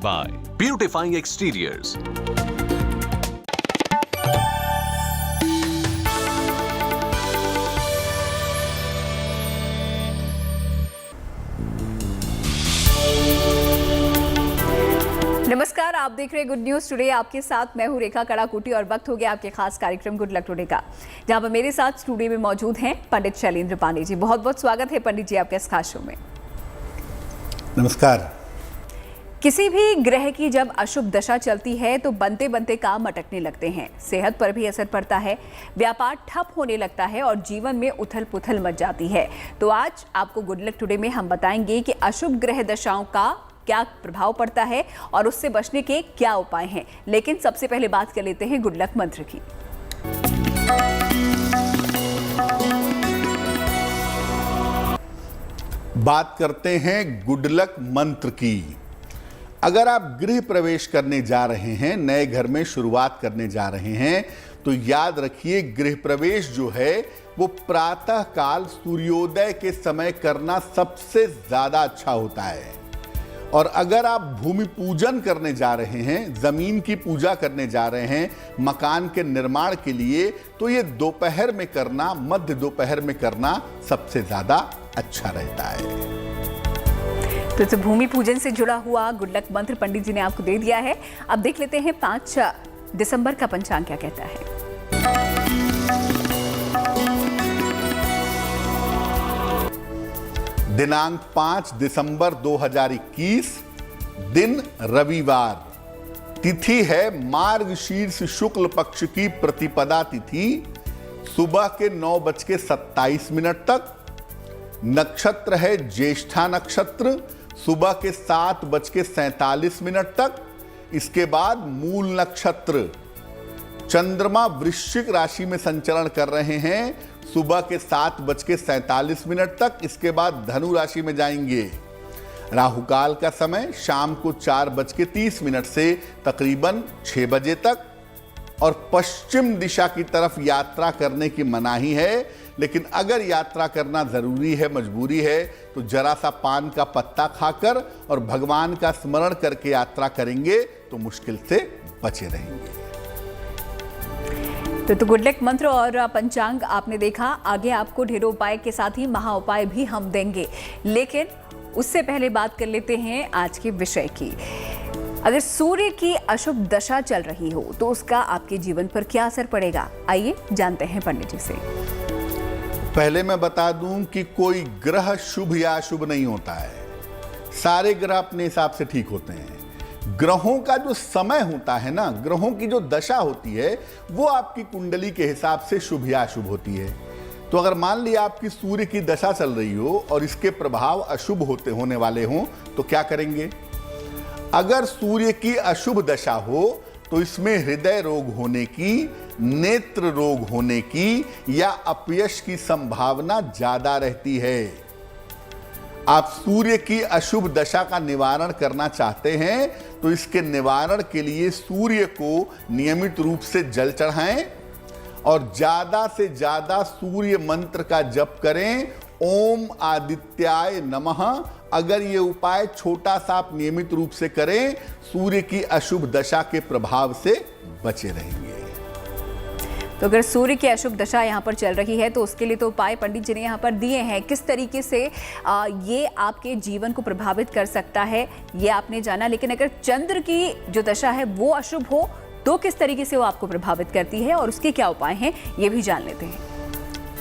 by Beautifying Exteriors. नमस्कार, आप देख रहे हैं गुड न्यूज टुडे। आपके साथ मैं हूं रेखा कड़ाकुटी और वक्त हो गया आपके खास कार्यक्रम गुड लक टुडे का, जहां पर मेरे साथ स्टूडियो में मौजूद हैं पंडित शैलेंद्र पांडे जी। बहुत बहुत स्वागत है पंडित जी आपके इस खास शो में। नमस्कार। किसी भी ग्रह की जब अशुभ दशा चलती है तो बनते बनते काम अटकने लगते हैं, सेहत पर भी असर पड़ता है, व्यापार ठप होने लगता है और जीवन में उथल पुथल मच जाती है। तो आज आपको गुड लक टुडे में हम बताएंगे कि अशुभ ग्रह दशाओं का क्या प्रभाव पड़ता है और उससे बचने के क्या उपाय हैं। लेकिन सबसे पहले बात कर लेते हैं गुड लक मंत्र की। बात करते हैं गुड लक मंत्र की। अगर आप गृह प्रवेश करने जा रहे हैं, नए घर में शुरुआत करने जा रहे हैं, तो याद रखिए गृह प्रवेश जो है वो प्रातः काल सूर्योदय के समय करना सबसे ज्यादा अच्छा होता है। और अगर आप भूमि पूजन करने जा रहे हैं, जमीन की पूजा करने जा रहे हैं मकान के निर्माण के लिए, तो ये दोपहर में करना, मध्य दोपहर में करना सबसे ज्यादा अच्छा रहता है। तो भूमि पूजन से जुड़ा हुआ गुड लक मंत्र पंडित जी ने आपको दे दिया है। अब देख लेते हैं 5 दिसंबर का पंचांग क्या कहता है। दिनांक 5 दिसंबर 2021, दिन रविवार, तिथि है मार्गशीर्ष शुक्ल पक्ष की प्रतिपदा तिथि, सुबह के 9:27 तक। नक्षत्र है ज्येष्ठा नक्षत्र, सुबह के 7:47 तक। इसके बाद मूल नक्षत्र। चंद्रमा वृश्चिक राशि में संचरण कर रहे हैं सुबह के 7:47 तक। इसके बाद धनु राशि में जाएंगे। राहु काल का समय शाम को 4:30 से तकरीबन 6 बजे तक। और पश्चिम दिशा की तरफ यात्रा करने की मनाही है, लेकिन अगर यात्रा करना जरूरी है, मजबूरी है, तो जरा सा पान का पत्ता खाकर और भगवान का स्मरण करके यात्रा करेंगे तो मुश्किल से बचे रहेंगे। तो गुड लक मंत्र और पंचांग आपने देखा। आगे आपको ढेरों उपाय के साथ ही महा उपाय भी हम देंगे, लेकिन उससे पहले बात कर लेते हैं आज के विषय की। अगर सूर्य की अशुभ दशा चल रही हो तो उसका आपके जीवन पर क्या असर पड़ेगा, आइए जानते हैं पंडित जी से। पहले मैं बता दूं कि कोई ग्रह शुभ या अशुभ नहीं होता है, सारे ग्रह अपने हिसाब से ठीक होते हैं। ग्रहों का जो समय होता है ना, ग्रहों की जो दशा होती है, वो आपकी कुंडली के हिसाब से शुभ या अशुभ होती है। तो अगर मान लिया आपकी सूर्य की दशा चल रही हो और इसके प्रभाव अशुभ होने वाले हों, तो क्या करेंगे? अगर सूर्य की अशुभ दशा हो तो इसमें हृदय रोग होने की, नेत्र रोग होने की या अपयश की संभावना ज्यादा रहती है। आप सूर्य की अशुभ दशा का निवारण करना चाहते हैं तो इसके निवारण के लिए सूर्य को नियमित रूप से जल चढ़ाएं और ज्यादा से ज्यादा सूर्य मंत्र का जप करें, ओम आदित्याय नमः। अगर ये उपाय छोटा सा आप नियमित रूप से करें, सूर्य की अशुभ दशा के प्रभाव से बचे रहेंगे। तो अगर सूर्य की अशुभ दशा यहाँ पर चल रही है तो उसके लिए तो उपाय पंडित जी ने यहाँ पर दिए हैं। किस तरीके से ये आपके जीवन को प्रभावित कर सकता है ये आपने जाना, लेकिन अगर चंद्र की जो दशा है वो अशुभ हो तो किस तरीके से वो आपको प्रभावित करती है और उसके क्या उपाय हैं ये भी जान लेते हैं।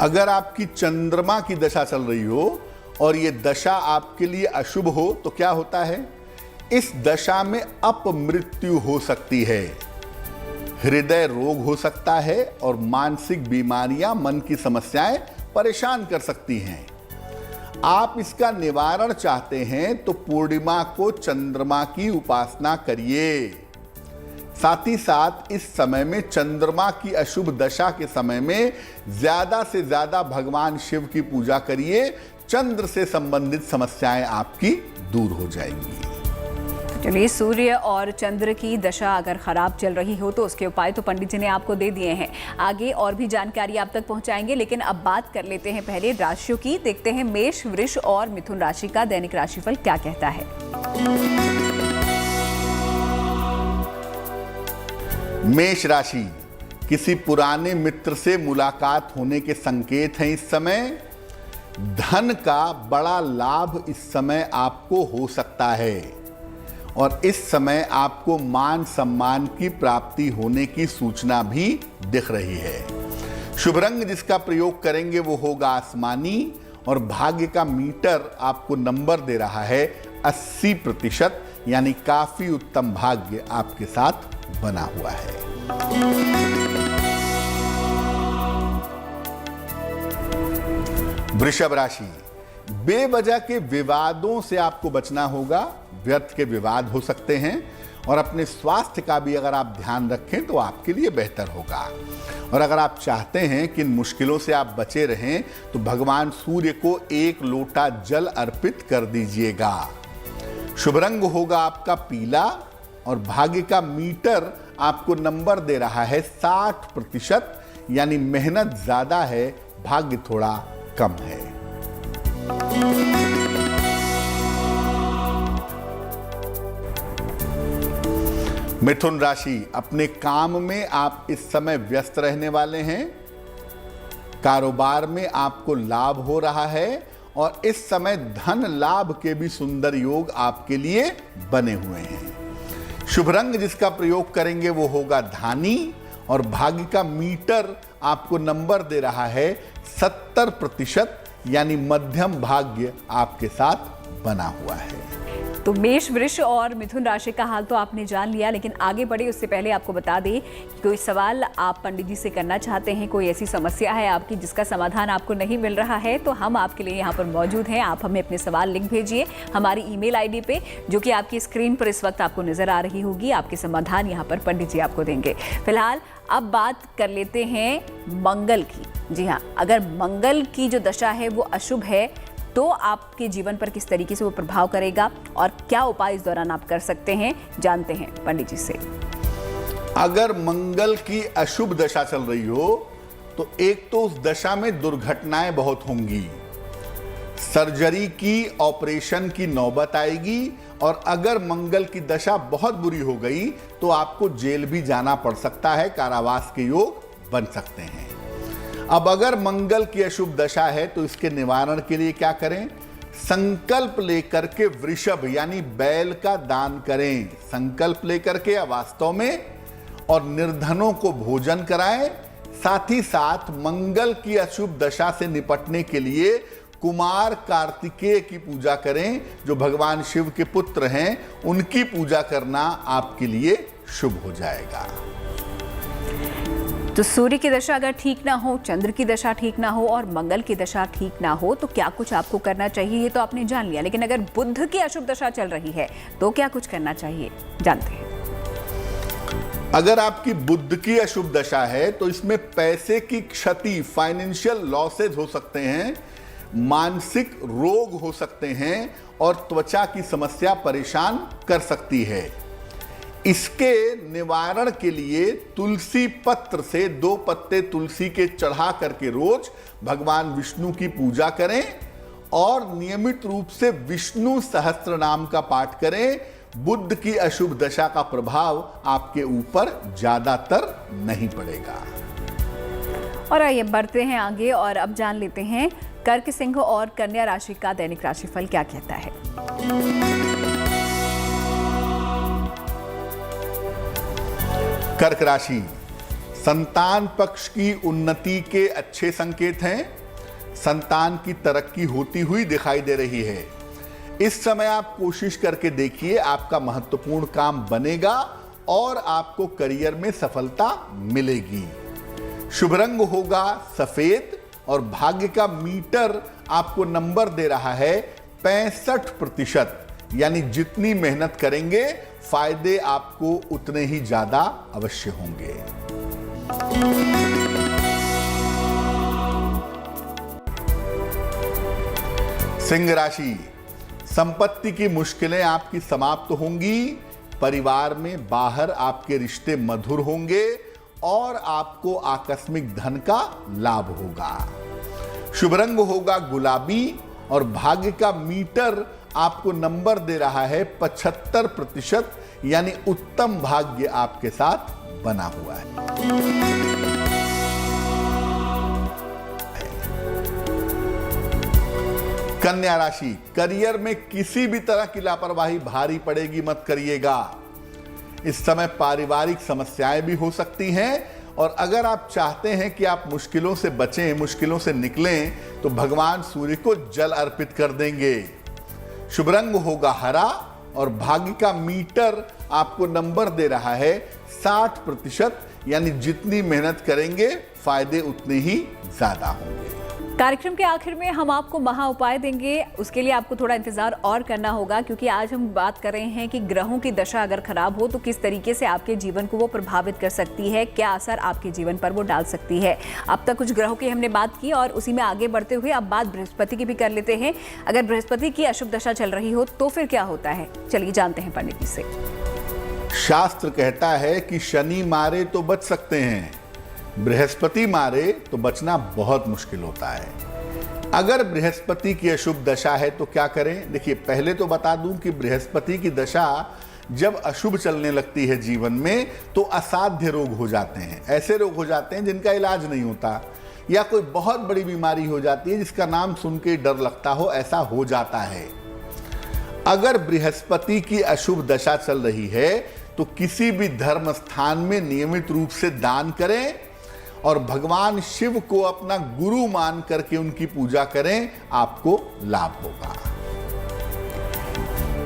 अगर आपकी चंद्रमा की दशा चल रही हो और ये दशा आपके लिए अशुभ हो तो क्या होता है? इस दशा में अपमृत्यु हो सकती है, हृदय रोग हो सकता है और मानसिक बीमारियां, मन की समस्याएं परेशान कर सकती हैं। आप इसका निवारण चाहते हैं तो पूर्णिमा को चंद्रमा की उपासना करिए। साथ ही साथ इस समय में चंद्रमा की अशुभ दशा के समय में ज्यादा से ज्यादा भगवान शिव की पूजा करिए। चंद्र से संबंधित समस्याएं आपकी दूर हो जाएंगी। चलिए, सूर्य और चंद्र की दशा अगर खराब चल रही हो तो उसके उपाय तो पंडित जी ने आपको दे दिए हैं। आगे और भी जानकारी आप तक पहुंचाएंगे, लेकिन अब बात कर लेते हैं पहले राशियों की। देखते हैं मेष, वृष और मिथुन राशि का दैनिक राशिफल क्या कहता है। मेष राशि, किसी पुराने मित्र से मुलाकात होने के संकेत हैं इस समय। धन का बड़ा लाभ इस समय आपको हो सकता है और इस समय आपको मान सम्मान की प्राप्ति होने की सूचना भी दिख रही है। शुभ रंग जिसका प्रयोग करेंगे वो होगा आसमानी और भाग्य का मीटर आपको नंबर दे रहा है 80%, यानी काफी उत्तम भाग्य आपके साथ बना हुआ है। वृषभ राशि, बेवजह के विवादों से आपको बचना होगा। व्यर्थ के विवाद हो सकते हैं और अपने स्वास्थ्य का भी अगर आप ध्यान रखें तो आपके लिए बेहतर होगा। और अगर आप चाहते हैं कि इन मुश्किलों से आप बचे रहें तो भगवान सूर्य को 1 लोटा जल अर्पित कर दीजिएगा। शुभ रंग होगा आपका पीला और भाग्य का मीटर आपको नंबर दे रहा है 60%, यानी मेहनत ज्यादा है, भाग्य थोड़ा कम है। मिथुन राशि, अपने काम में आप इस समय व्यस्त रहने वाले हैं। कारोबार में आपको लाभ हो रहा है और इस समय धन लाभ के भी सुंदर योग आपके लिए बने हुए हैं। शुभ रंग जिसका प्रयोग करेंगे वो होगा धानी और भाग्य का मीटर आपको नंबर दे रहा है 70%, यानी मध्यम भाग्य आपके साथ बना हुआ है। तो मेष, वृष और मिथुन राशि का हाल तो आपने जान लिया, लेकिन आगे बढ़े उससे पहले आपको बता दें कि कोई सवाल आप पंडित जी से करना चाहते हैं, कोई ऐसी समस्या है आपकी जिसका समाधान आपको नहीं मिल रहा है, तो हम आपके लिए यहाँ पर मौजूद हैं। आप हमें अपने सवाल लिख भेजिए हमारी ईमेल आईडी पे, जो कि आपकी स्क्रीन पर इस वक्त आपको नजर आ रही होगी। आपके समाधान यहाँ पर पंडित जी आपको देंगे। फिलहाल अब बात कर लेते हैं मंगल की। जी हाँ, अगर मंगल की जो दशा है वो अशुभ है तो आपके जीवन पर किस तरीके से वो प्रभाव करेगा और क्या उपाय इस दौरान आप कर सकते हैं, जानते हैं पंडित जी से। अगर मंगल की अशुभ दशा चल रही हो तो एक तो उस दशा में दुर्घटनाएं बहुत होंगी, सर्जरी की, ऑपरेशन की नौबत आएगी और अगर मंगल की दशा बहुत बुरी हो गई तो आपको जेल भी जाना पड़ सकता है, कारावास के योग बन सकते हैं। अब अगर मंगल की अशुभ दशा है तो इसके निवारण के लिए क्या करें? संकल्प लेकर के वृषभ यानी बैल का दान करें। संकल्प लेकर के वास्तव में, और निर्धनों को भोजन कराएं। साथ ही साथ मंगल की अशुभ दशा से निपटने के लिए कुमार कार्तिकेय की पूजा करें, जो भगवान शिव के पुत्र हैं। उनकी पूजा करना आपके लिए शुभ हो जाएगा। तो सूर्य की दशा अगर ठीक ना हो, चंद्र की दशा ठीक ना हो और मंगल की दशा ठीक ना हो तो क्या कुछ आपको करना चाहिए, ये तो आपने जान लिया। लेकिन अगर बुध की अशुभ दशा चल रही है तो क्या कुछ करना चाहिए, जानते हैं। अगर आपकी बुध की अशुभ दशा है तो इसमें पैसे की क्षति, फाइनेंशियल लॉसेज हो सकते हैं, मानसिक रोग हो सकते हैं और त्वचा की समस्या परेशान कर सकती है। इसके निवारण के लिए तुलसी पत्र से 2 पत्ते तुलसी के चढ़ा करके रोज भगवान विष्णु की पूजा करें और नियमित रूप से विष्णु सहस्त्र नाम का पाठ करें। बुध की अशुभ दशा का प्रभाव आपके ऊपर ज्यादातर नहीं पड़ेगा। और आइए बढ़ते हैं आगे और अब जान लेते हैं कर्क, सिंह और कन्या राशि का दैनिक राशिफल क्या कहता है। कर्क राशि, संतान पक्ष की उन्नति के अच्छे संकेत हैं। संतान की तरक्की होती हुई दिखाई दे रही है। इस समय आप कोशिश करके देखिए, आपका महत्वपूर्ण काम बनेगा और आपको करियर में सफलता मिलेगी। शुभ रंग होगा सफेद और भाग्य का मीटर आपको नंबर दे रहा है 65%, यानी जितनी मेहनत करेंगे फायदे आपको उतने ही ज्यादा अवश्य होंगे। सिंह राशि, संपत्ति की मुश्किलें आपकी समाप्त होंगी। परिवार में बाहर आपके रिश्ते मधुर होंगे और आपको आकस्मिक धन का लाभ होगा। शुभ रंग होगा गुलाबी और भाग्य का मीटर आपको नंबर दे रहा है 75%, यानी उत्तम भाग्य आपके साथ बना हुआ है। कन्या राशि, करियर में किसी भी तरह की लापरवाही भारी पड़ेगी, मत करिएगा। इस समय पारिवारिक समस्याएं भी हो सकती हैं और अगर आप चाहते हैं कि आप मुश्किलों से बचें, मुश्किलों से निकलें, तो भगवान सूर्य को जल अर्पित कर देंगे। शुभ रंग होगा हरा और भाग्य का मीटर आपको नंबर दे रहा है 60%, यानी जितनी मेहनत करेंगे फायदे उतने ही ज्यादा होंगे। कार्यक्रम के आखिर में हम आपको महा उपाय देंगे, उसके लिए आपको थोड़ा इंतजार और करना होगा, क्योंकि आज हम बात कर रहे हैं कि ग्रहों की दशा अगर खराब हो तो किस तरीके से आपके जीवन को वो प्रभावित कर सकती है, क्या असर आपके जीवन पर वो डाल सकती है। अब तक कुछ ग्रहों की हमने बात की और उसी में आगे बढ़ते हुए अब बात बृहस्पति की भी कर लेते हैं। अगर बृहस्पति की अशुभ दशा चल रही हो तो फिर क्या होता है, चलिए जानते हैं पंडित जी से। शास्त्र कहता है कि शनि मारे तो बच सकते हैं, बृहस्पति मारे तो बचना बहुत मुश्किल होता है। अगर बृहस्पति की अशुभ दशा है तो क्या करें? देखिए, पहले तो बता दूं कि बृहस्पति की दशा जब अशुभ चलने लगती है जीवन में तो असाध्य रोग हो जाते हैं। ऐसे रोग हो जाते हैं जिनका इलाज नहीं होता, या कोई बहुत बड़ी बीमारी हो जाती है जिसका नाम सुन के डर लगता हो, ऐसा हो जाता है। अगर बृहस्पति की अशुभ दशा चल रही है तो किसी भी धर्म स्थान में नियमित रूप से दान करें और भगवान शिव को अपना गुरु मान करके उनकी पूजा करें, आपको लाभ होगा।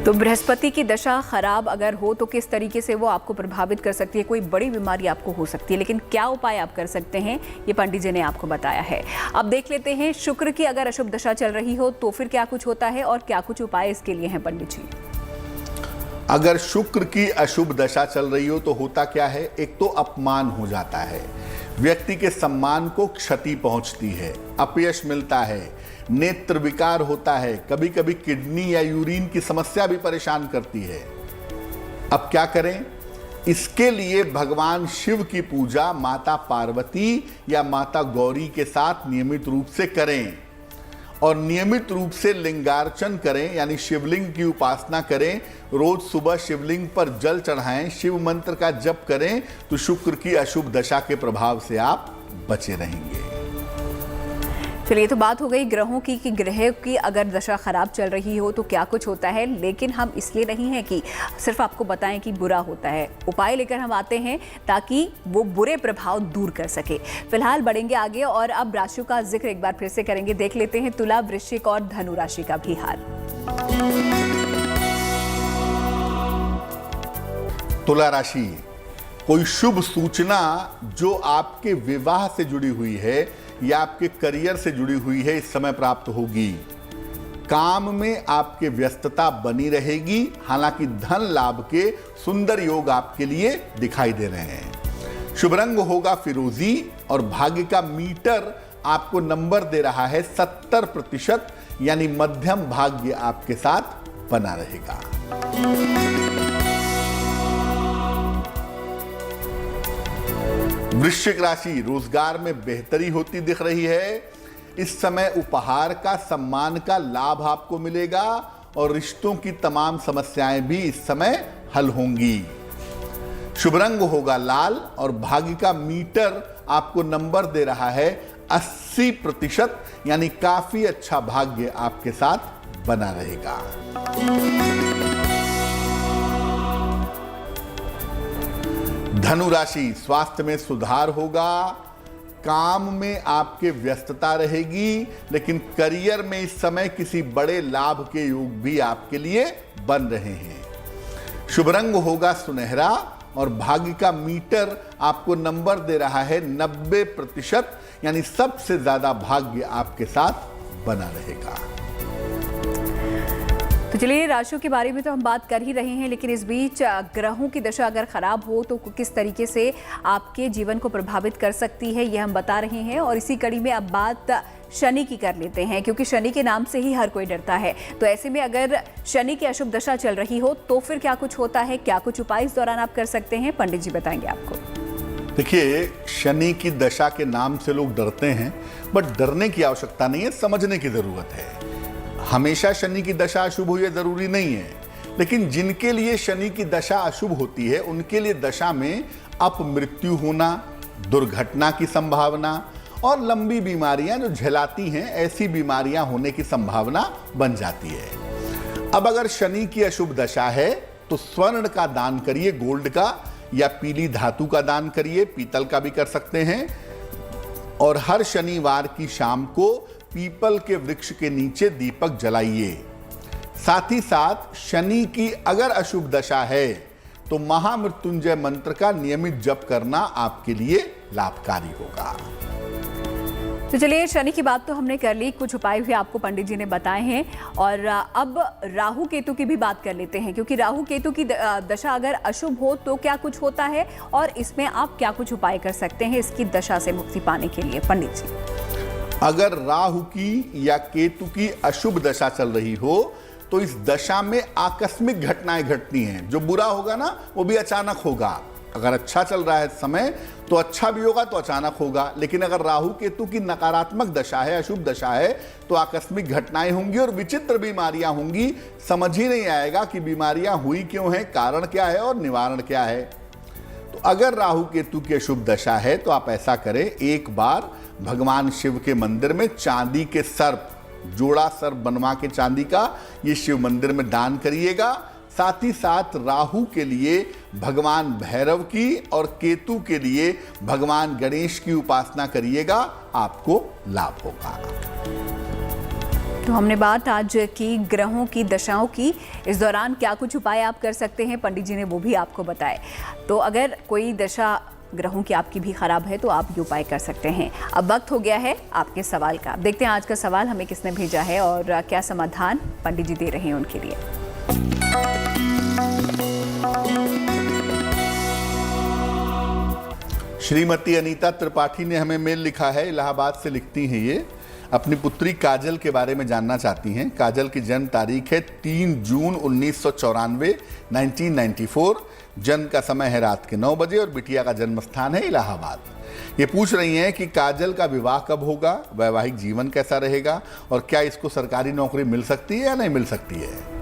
तो बृहस्पति की दशा खराब अगर हो तो किस तरीके से वो आपको प्रभावित कर सकती है, कोई बड़ी बीमारी आपको हो सकती है, लेकिन क्या उपाय आप कर सकते हैं ये पंडित जी ने आपको बताया है। अब देख लेते हैं शुक्र की अगर अशुभ दशा चल रही हो तो फिर क्या कुछ होता है और क्या कुछ उपाय इसके लिए हैं पंडित जी। अगर शुक्र की अशुभ दशा चल रही हो तो होता क्या है? एक तो अपमान हो जाता है, व्यक्ति के सम्मान को क्षति पहुंचती है, अपयश मिलता है, नेत्र विकार होता है, कभी कभी किडनी या यूरिन की समस्या भी परेशान करती है। अब क्या करें? इसके लिए भगवान शिव की पूजा माता पार्वती या माता गौरी के साथ नियमित रूप से करें और नियमित रूप से लिंगार्चन करें, यानी शिवलिंग की उपासना करें। रोज सुबह शिवलिंग पर जल चढ़ाएं, शिव मंत्र का जप करें, तो शुक्र की अशुभ दशा के प्रभाव से आप बचे रहेंगे। चलिए, तो बात हो गई ग्रहों की कि ग्रह की अगर दशा खराब चल रही हो तो क्या कुछ होता है, लेकिन हम इसलिए नहीं है कि सिर्फ आपको बताएं कि बुरा होता है, उपाय लेकर हम आते हैं ताकि वो बुरे प्रभाव दूर कर सके। फिलहाल बढ़ेंगे आगे और अब राशियों का जिक्र एक बार फिर से करेंगे। देख लेते हैं तुला, वृश्चिक और धनु राशि का भी हाल। तुला राशि, कोई शुभ सूचना जो आपके विवाह से जुड़ी हुई है या आपके करियर से जुड़ी हुई है इस समय प्राप्त होगी। काम में आपके व्यस्तता बनी रहेगी, हालांकि धन लाभ के सुंदर योग आपके लिए दिखाई दे रहे हैं। शुभ रंग होगा फिरोजी और भाग्य का मीटर आपको नंबर दे रहा है 70%, यानी मध्यम भाग्य आपके साथ बना रहेगा। वृश्चिक राशि, रोजगार में बेहतरी होती दिख रही है। इस समय उपहार का, सम्मान का लाभ आपको मिलेगा और रिश्तों की तमाम समस्याएं भी इस समय हल होंगी। शुभ रंग होगा लाल और भाग्य का मीटर आपको नंबर दे रहा है 80%, यानी काफी अच्छा भाग्य आपके साथ बना रहेगा। धनु राशि, स्वास्थ्य में सुधार होगा, काम में आपके व्यस्तता रहेगी, लेकिन करियर में इस समय किसी बड़े लाभ के योग भी आपके लिए बन रहे हैं। शुभ रंग होगा सुनहरा और भाग्य का मीटर आपको नंबर दे रहा है 90%, यानी सबसे ज्यादा भाग्य आपके साथ बना रहेगा। तो चलिए, राशियों के बारे में तो हम बात कर ही रहे हैं, लेकिन इस बीच ग्रहों की दशा अगर खराब हो तो किस तरीके से आपके जीवन को प्रभावित कर सकती है ये हम बता रहे हैं। और इसी कड़ी में अब बात शनि की कर लेते हैं, क्योंकि शनि के नाम से ही हर कोई डरता है। तो ऐसे में अगर शनि की अशुभ दशा चल रही हो तो फिर क्या कुछ होता है, क्या कुछ उपाय इस दौरान आप कर सकते हैं, पंडित जी बताएंगे आपको। देखिए, शनि की दशा के नाम से लोग डरते हैं, बट डरने की आवश्यकता नहीं है, समझने की जरूरत है। हमेशा शनि की दशा शुभ हुई है जरूरी नहीं है। लेकिन जिनके लिए शनि की दशा अशुभ होती है उनके लिए दशा में अपमृत्यु होना, दुर्घटना की संभावना और लंबी बीमारियां जो झेलाती हैं, ऐसी बीमारियां होने की संभावना बन जाती है। अब अगर शनि की अशुभ दशा है तो स्वर्ण का दान करिए, गोल्ड का, या पीली धातु का दान करिए, पीतल का भी कर सकते हैं। और हर शनिवार की शाम को पीपल के वृक्ष के नीचे दीपक जलाइए। साथ ही साथ शनि की अगर अशुभ दशा है तो महामृत्युंजय मंत्र का नियमित जप करना आपके लिए लाभकारी होगा। तो चलिए, शनि की बात तो हमने कर ली, कुछ उपाय भी आपको पंडित जी ने बताए हैं। और अब राहु केतु की भी बात कर लेते हैं, क्योंकि राहु केतु की दशा अगर अशुभ हो तो क्या कुछ होता है और इसमें आप क्या कुछ उपाय कर सकते हैं इसकी दशा से मुक्ति पाने के लिए, पंडित जी? अगर राहु की या केतु की अशुभ दशा चल रही हो तो इस दशा में आकस्मिक घटनाएं घटती हैं। जो बुरा होगा ना वो भी अचानक होगा। अगर अच्छा चल रहा है समय तो अच्छा भी होगा, तो अचानक होगा। लेकिन अगर राहु केतु की नकारात्मक दशा है, अशुभ दशा है, तो आकस्मिक घटनाएं होंगी और विचित्र बीमारियां होंगी। समझ ही नहीं आएगा कि बीमारियां हुई क्यों हैं, कारण क्या है और निवारण क्या है। तो अगर राहु केतु की अशुभ दशा है तो आप ऐसा करें, एक बार भगवान शिव के मंदिर में चांदी के सर्प, जोड़ा सर्प बनवा के चांदी का, ये शिव मंदिर में दान करिएगा। साथ ही साथ राहु के लिए भगवान भैरव की और केतु के लिए भगवान गणेश की उपासना करिएगा, आपको लाभ होगा। तो हमने बात आज की ग्रहों की दशाओं की। इस दौरान क्या कुछ उपाय आप कर सकते हैं, पंडित जी ने वो भी आपको बताए। तो अगर कोई दशा ग्रहों की आपकी भी खराब है तो आप ये उपाय कर सकते हैं। अब वक्त हो गया है आपके सवाल का। देखते हैं आज का सवाल हमें किसने भेजा है और क्या समाधान पंडित जी दे रहे हैं उनके लिए। श्रीमती अनीता त्रिपाठी ने हमें मेल लिखा है, इलाहाबाद से लिखती हैं। ये अपनी पुत्री काजल के बारे में जानना चाहती हैं। काजल की जन्म तारीख है 3 जून 1994, 1994। जन्म का समय है रात के 9 बजे और बिटिया का जन्म स्थान है इलाहाबाद। ये पूछ रही हैं कि काजल का विवाह कब होगा, वैवाहिक जीवन कैसा रहेगा और क्या इसको सरकारी नौकरी मिल सकती है या नहीं मिल सकती है।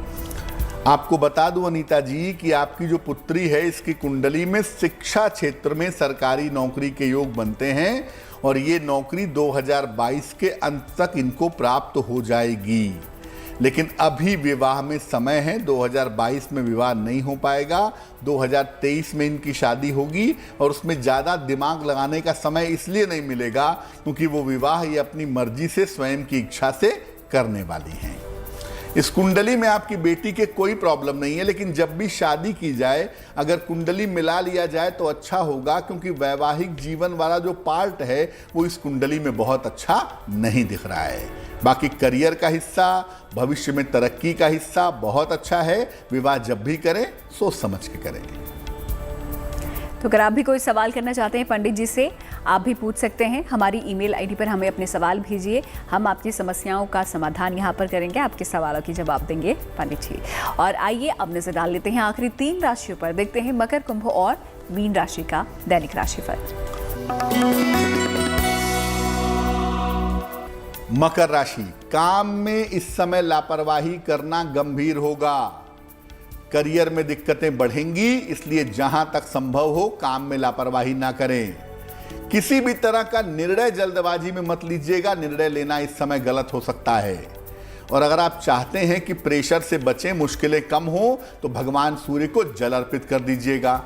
आपको बता दूं अनीता जी कि आपकी जो पुत्री है इसकी कुंडली में शिक्षा क्षेत्र में सरकारी नौकरी के योग बनते हैं और ये नौकरी 2022 के अंत तक इनको प्राप्त हो जाएगी। लेकिन अभी विवाह में समय है, 2022 में विवाह नहीं हो पाएगा, 2023 में इनकी शादी होगी और उसमें ज़्यादा दिमाग लगाने का समय इसलिए नहीं मिलेगा क्योंकि वो विवाह ये अपनी मर्जी से, स्वयं की इच्छा से करने वाली हैं। इस कुंडली में आपकी बेटी के कोई प्रॉब्लम नहीं है, लेकिन जब भी शादी की जाए अगर कुंडली मिला लिया जाए तो अच्छा होगा, क्योंकि वैवाहिक जीवन वाला जो पार्ट है वो इस कुंडली में बहुत अच्छा नहीं दिख रहा है। बाकी करियर का हिस्सा, भविष्य में तरक्की का हिस्सा बहुत अच्छा है। विवाह जब भी करें सोच समझ के करें। तो अगर आप भी कोई सवाल करना चाहते हैं पंडित जी से, आप भी पूछ सकते हैं। हमारी ईमेल आईडी पर हमें अपने सवाल भेजिए, हम आपकी समस्याओं का समाधान यहाँ पर करेंगे, आपके सवालों की जवाब देंगे पंडित जी। और आइए अब नजर डाल लेते हैं आखिरी 3 राशियों पर। देखते हैं मकर, कुंभ और मीन राशि का दैनिक राशिफल। मकर राशि, काम में इस समय लापरवाही करना गंभीर होगा। करियर में दिक्कतें बढ़ेंगी, इसलिए जहां तक संभव हो काम में लापरवाही ना करें। किसी भी तरह का निर्णय जल्दबाजी में मत लीजिएगा, निर्णय लेना इस समय गलत हो सकता है। और अगर आप चाहते हैं कि प्रेशर से बचें, मुश्किलें कम हो, तो भगवान सूर्य को जल अर्पित कर दीजिएगा।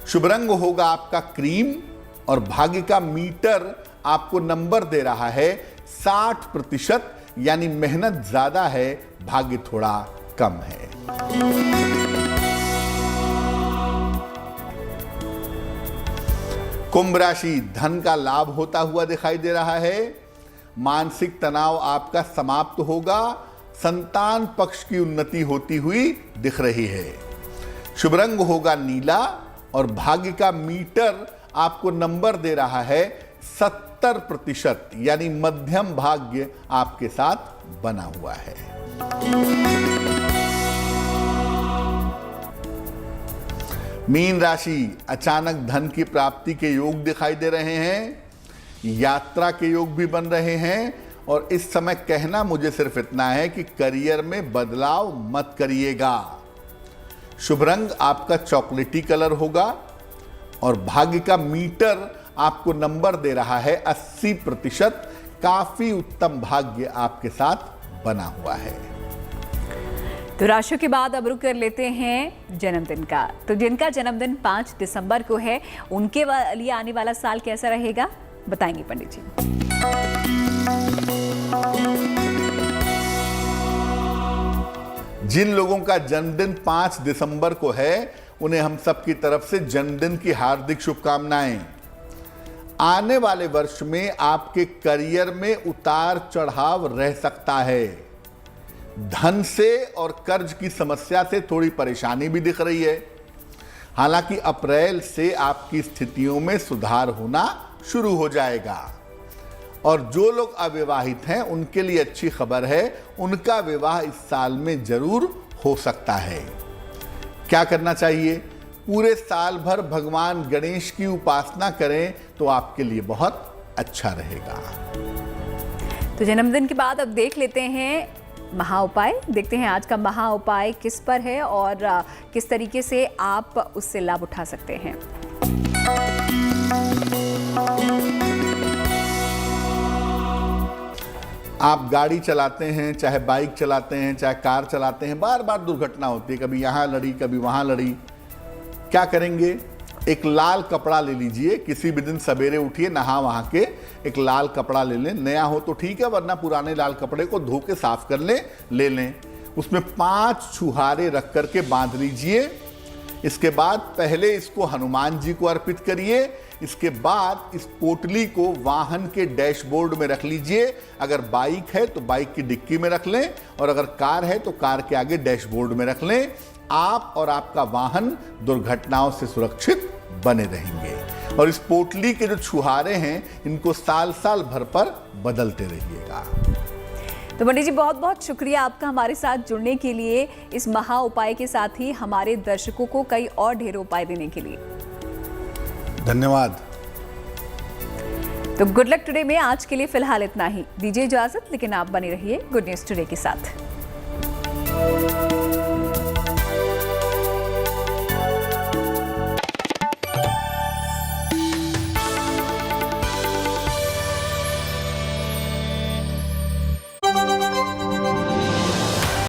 शुभ रंग होगा आपका क्रीम और भाग्य का मीटर आपको नंबर दे रहा है 60%, यानी मेहनत ज्यादा है, भाग्य थोड़ा कम है। कुंभ राशि, धन का लाभ होता हुआ दिखाई दे रहा है। मानसिक तनाव आपका समाप्त होगा। संतान पक्ष की उन्नति होती हुई दिख रही है। शुभ रंग होगा नीला और भाग्य का मीटर आपको नंबर दे रहा है 70%, यानी मध्यम भाग्य आपके साथ बना हुआ है। मीन राशि, अचानक धन की प्राप्ति के योग दिखाई दे रहे हैं। यात्रा के योग भी बन रहे हैं और इस समय कहना मुझे सिर्फ इतना है कि करियर में बदलाव मत करिएगा। शुभ रंग आपका चॉकलेटी कलर होगा और भाग्य का मीटर आपको नंबर दे रहा है 80%। काफी उत्तम भाग्य आपके साथ बना हुआ है। तो राशियों के बाद अब रुक कर लेते हैं जन्मदिन का। तो जिनका जन्मदिन 5 दिसंबर को है, उनके लिए आने वाला साल कैसा रहेगा, बताएंगे पंडित जी। जिन लोगों का जन्मदिन 5 दिसंबर को है, उन्हें हम सब की तरफ से जन्मदिन की हार्दिक शुभकामनाएं। आने वाले वर्ष में आपके करियर में उतार चढ़ाव रह सकता है। धन से और कर्ज की समस्या से थोड़ी परेशानी भी दिख रही है। हालांकि अप्रैल से आपकी स्थितियों में सुधार होना शुरू हो जाएगा। और जो लोग अविवाहित हैं, उनके लिए अच्छी खबर है, उनका विवाह इस साल में जरूर हो सकता है। क्या करना चाहिए? पूरे साल भर भगवान गणेश की उपासना करें तो आपके लिए बहुत अच्छा रहेगा। तो जन्मदिन के बाद अब देख लेते हैं महा उपाय। देखते हैं आज का महा उपाय किस पर है और किस तरीके से आप उससे लाभ उठा सकते हैं। आप गाड़ी चलाते हैं, चाहे बाइक चलाते हैं, चाहे कार चलाते हैं, बार बार दुर्घटना होती है, कभी यहाँ लड़ी कभी वहाँ लड़ी। क्या करेंगे? एक लाल कपड़ा ले लीजिए। किसी भी दिन सवेरे उठिए, नहा वहाँ के एक लाल कपड़ा ले लें। नया हो तो ठीक है, वरना पुराने लाल कपड़े को धो के साफ कर ले लें। उसमें 5 छुहारे रख करके बांध लीजिए। इसके बाद पहले इसको हनुमान जी को अर्पित करिए। इसके बाद इस पोटली को वाहन के डैशबोर्ड में रख लीजिए। अगर बाइक है तो बाइक की डिक्की में रख लें, और अगर कार है तो कार के आगे डैशबोर्ड में रख लें। आप और आपका वाहन दुर्घटनाओं से सुरक्षित बने रहेंगे। और इस पोटली के जो छुहारे हैं, इनको साल साल भर पर बदलते रहिएगा। तो पंडित जी, बहुत बहुत शुक्रिया आपका हमारे साथ जुड़ने के लिए, इस महा उपाय के साथ ही हमारे दर्शकों को कई और ढेरों उपाय देने के लिए। धन्यवाद। तो गुड लक टुडे में आज के लिए फिलहाल इतना ही। दीजिए इजाजत, लेकिन आप बने रहिए गुड न्यूज टुडे के साथ।